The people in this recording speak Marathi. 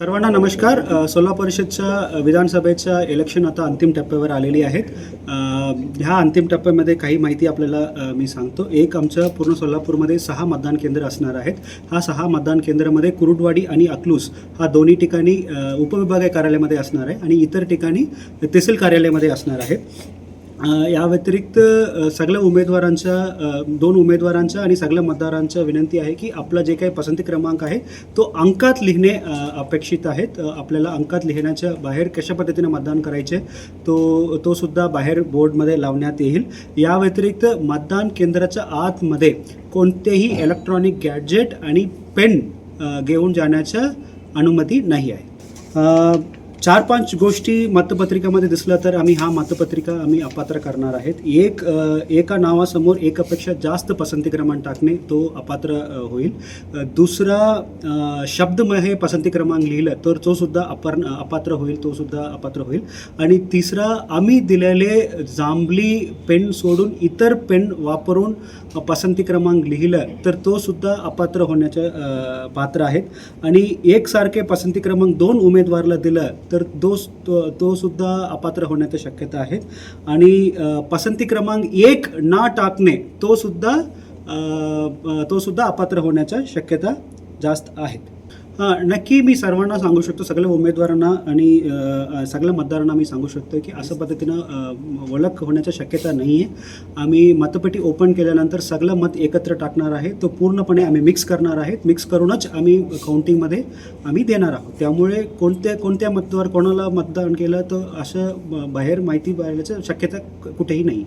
सर्वांना नमस्कार. सोलापूर परिषदच्या विधानसभेच्या इलेक्शन आता अंतिम टप्प्यावर आलेली आहेत. ह्या अंतिम टप्प्यामध्ये काही माहिती आपल्याला मी सांगतो. एक आमच्या पूर्ण सोलापूरमध्ये 6 मतदान केंद्र असणार आहेत. हा 6 मतदान केंद्रामध्ये कुरुडवाडी आणि अकलूज हा दोन्ही ठिकाणी उपविभागीय कार्यालयामध्ये असणार आहे आणि इतर ठिकाणी तहसील कार्यालयामध्ये असणार आहे. या व्यतिरिक्त सगळ्या उमेदवारांच्या 2 उमेदवारांच्या आणि सगळ्या मतदारांच्या विनंती आहे की आपला जे काही पसंती क्रमांक आहे तो अंकात लिहिणे अपेक्षित आहेत. आपल्याला अंकात लिहिण्याच्या बाहेर कशा पद्धतीने मतदान करायचे तो सुद्धा बाहेर बोर्डमध्ये लावण्यात येईल. या व्यतिरिक्त मतदान केंद्राच्या आतमध्ये कोणतेही इलेक्ट्रॉनिक गॅजेट आणि पेन घेऊन जाण्याच्या अनुमती नाही आहे. 4-5 गोष्टी मतपत्रिकामध्ये दिसल्या तर आम्ही मतपत्रिका अपात्र करणार आहेत. एका नावासमोर एकापेक्षा जास्त पसंती क्रमांक टाकणे तो अपात्र होईल. दुसरा शब्दमय पसंती क्रमांक लिहिलं तर तो सुद्धा अपात्र होईल. आणि तिसरा आम्ही दिलेले जांभली पेन सोडून इतर पेन वापरून पसंती क्रमांक लिहिलं तर तो सुद्धा अपात्र होण्याच्या पात्र आहेत. आणि एकसारखे पसंती क्रमांक 2 उमेदवाराला दिलं तर तो सुद्धा अपात्र होण्याच्या शक्यता आहेत. आणि पसंती क्रमांक 1 ना टाकणे तो सुद्धा अपात्र होण्याच्या शक्यता जास्त आहेत. नक्की मी सर्वांना सांगू शकतो, सगळ्या उमेदवारांना आणि सगळ्या मतदारांना मी सांगू शकतो की असं पद्धतीनं ओळख होण्याच्या शक्यता नाही आहे. आम्ही मतपेटी ओपन केल्यानंतर सगळं मत एकत्र टाकणार आहे. तो पूर्णपणे आम्ही मिक्स करणार आहेत. मिक्स करूनच आम्ही काउंटिंगमध्ये देणार आहोत. त्यामुळे कोणत्या मतदार कोणाला मतदान केलं तर असं बाहेर माहिती बाहेरची शक्यता कुठेही नाही.